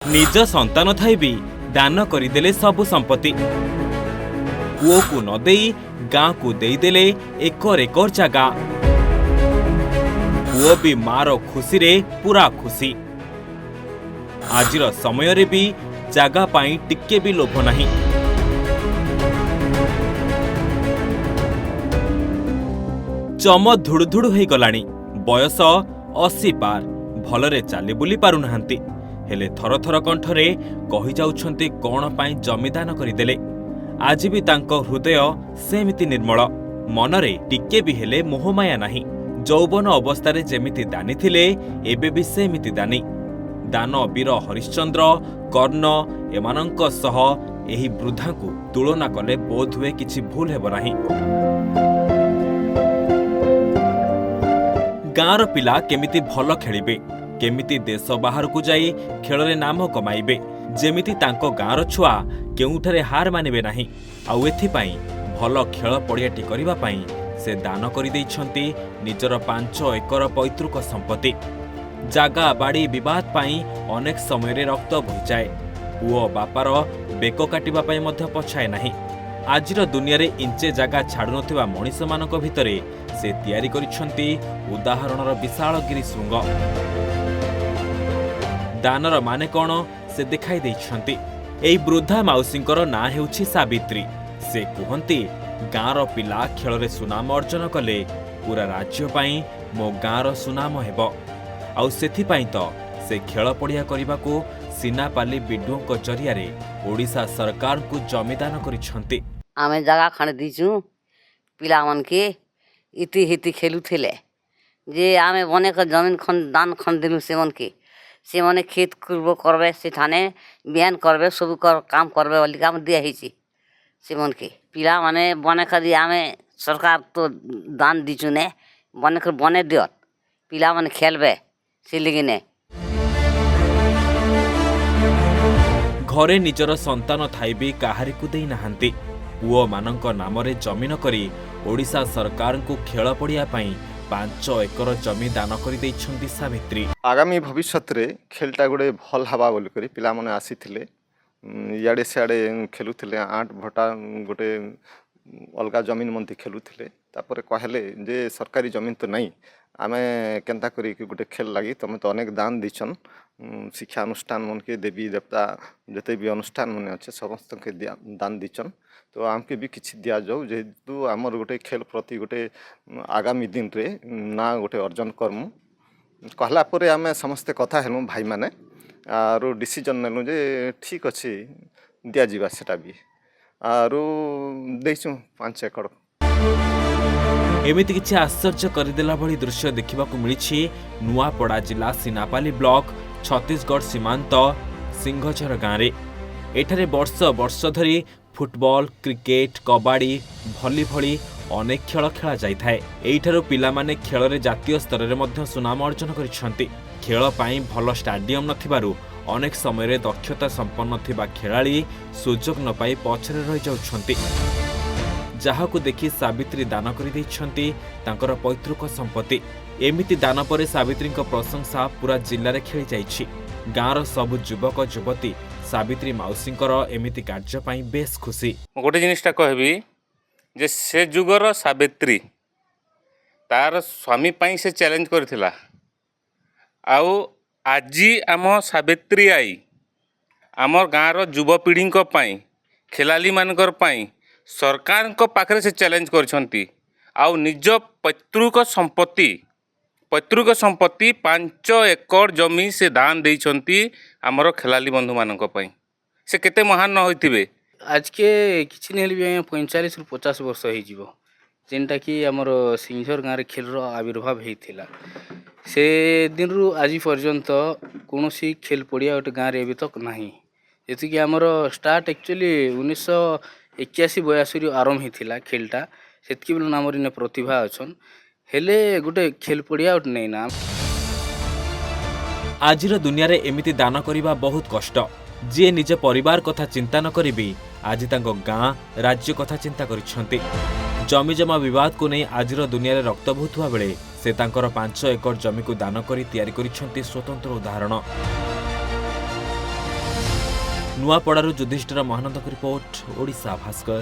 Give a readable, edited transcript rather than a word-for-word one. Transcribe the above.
निज संतान थाई भी दान करदेले सबु संपत्ति। पुओ को न देई गाँ को देदेले एकर एकर जगह। पुओ भी मार खुशी रे पूरा खुशी। आजिर समय रे भी जगह पाई टिके भी लोभ नहीं। चम धुड़धुड़ हो गलानी। बयस 80 पार। भलरे चाली बुली पारु नाहांती। हेले थर थर कंठरे कहि जाउछंती कोन पाई जमीदान करिदेले। आज भी तांको हृदय सेमिति निर्मल। मनरे टिके भी हेले मोहमाया नाही। जौवन अवस्थारे जेमिति दानी थिले एबे भी सेमिति दानी। दान वीर हरिश्चंद्र कर्ण एमानंक सह एही वृद्धांकु तुलना कले बोध हुए किछि भूल हेब नाही। गाँर पिला केमिति भल खेलिबे, केमिति देश बाहर को जाई खेलरे नाम कमाइबे, जेमिति तांको गाँर छुआ केउठारे हार मानिबे नाही। आउ एथिपाई भल खेल पड़ियाटी करिबा पाई से दान करि दैछंती निजर 5 एकर पैतृक संपत्ति। जागा बाड़ी विवाद पाई अनेक समय रे रक्त बहिजाए। पुओ बापार बेक काटिबा पाई मध्य पछाए नाही। आजिर दुनिया रे इंचे जागा छाडु नथिबा मनीष मानक भितरे से तयारी करिछंती उदाहरणर विशालगिरी शृंग। दानर माने कोन से देखाई दैछंती। एई वृद्धा माउसींकर ना हेउछि सावित्री। से कुहंती गाँर पिला खेल सुनाम अर्जन कले पूरा राज्य पाई मो गाँर सुनाम हेब। आउ सेथिपाई तो से खेल पड़िया करबाकू सीनापाली विडुओं जरिया ओडिशा सरकार को जमीदान करिछंती। आमे जगह खंड दीचु पिला मन के इति हिति खेलु थिले जे आमे बने का जमीन खंड दान खंड दिलु से मने खेत करबे से थाने बिहान करबे सब कर काम करबे वाली काम दिया हिची से मन के पिला माने बने का दी आमे सरकार तो दान दीचु ने बने कर बने दियत पिला माने खेलबे से लिगिने। घरे निजर संतान थाई भी काहारी को देई नाहांती। पुओ मानक नामरे जमीन करी ओडिशा सरकार को खेल पड़िया पाई 5 एकर जमी दान करि दैछंती सावित्री। आगामी भविष्य रे खेलटा गोटे भल हवा बोली करी पिला माने आसीथिले इयाडे सियाडे खेलुथिले 8 भटा गोटे अलगा जमीन मंती खेलुथिले तापर कहले जे सरकारी जमीन तो नहीं आमे केनता करी गोटे खेल लगी तुम तो अनेक दान दीछन शिक्षा अनुष्ठान मन के देवी देवता जते भी अनुष्ठान मन अच्छे समस्त के दान दीछन तो आमके भी किछि दिया जाऊ जेहेतु आमर गोटे खेल प्रति गोटे आगामी दिन रे ना गोटे अर्जन करमु कहला परे आमे समस्ते कथा हेनु भाई माने आरो डिसीजन नेनु जे ठीक अछि दिया जीवा सेटा भी आरो देइछु 5 एकड़। एमिति किछि आश्चर्य करदेला भली दृश्य देखिबाकू मिलिछि नुआपड़ा जिला सीनापाली ब्लॉक छत्तीसगढ़ सीमांत सिंहझर गाँव। एठारे वर्ष वर्ष धरी फुटबॉल क्रिकेट कबाड़ी भली भली अनेक खेल खेला जाइथाए। एइठारो पिलामाने खेल रे जातीय स्तर रे मध्य सुनाम अर्जन करिसंती। खेल पाई भल स्टाडियम नथिबारु अनेक समय रे दक्षता संपन्न थिबा खेलाड़ी सुजोग न पाई पछरे रहि जाउछंती। जहाकू देखि सावित्री दान करि दैछंती तांकर पैतृक संपत्ति। एमिति दान परे सावित्रीଙ୍କ प्रशंसा पूरा जिल्ला रे खेली जाइछि। गाँर सब युवक युवती सावित्री माउसींकर एमिति कार्य पाई बेस खुशी। गोटे जिनिसटा कहबी जे से जुगर सावित्री तार स्वामी पाई से चैलेंज करथिला आउ आजी आम सावित्री आई आमर गाँर युवपीढ़ी पाई खेलाली मानकर पाई सरकार को पाखरे से चैलेंज करछंती आउ निज पैतृक संपत्ति 5 एकड़ जमी से दान देइछंती आमर खेलाली बंधु मानक पाई से केते महान न होइथिबे। आज के किछि नेली भी 45 रु 50 वर्ष हो जीवो जेनटा कि हमर सिंहझर गाँव रे खेल रो आविर्भाव हेतिला से दिन रु आज पर्यंत कोनोसी खेल पड़िया गोटे गाँव रे अभी तक नाही जेति कि हमर स्टार्ट एक्चुअली 1981-82 आरंभ हेतिला खेलटा सेतकी बेल नामर ने प्रतिभा अछन हेले गोटे खेल पड़िया गोटे नै ना। आजिर दुनिया रे एमिति दान करिबा बहुत कष्ट। जे निज परिवार कथा चिंता न करिबी आज तांको गाँ राज्य कथा चिंता करिछंती। जमी जमा विवाद को नहीं आजिर दुनिया रे रक्त बोहुथुवा बेले से तांकर 5 एकड़ जमी को दान करी तयारी करिछंती स्वतंत्र उदाहरण। नुआपड़ारू युधिष्ठिर महानंदक रिपोर्ट ओडिशा भास्कर।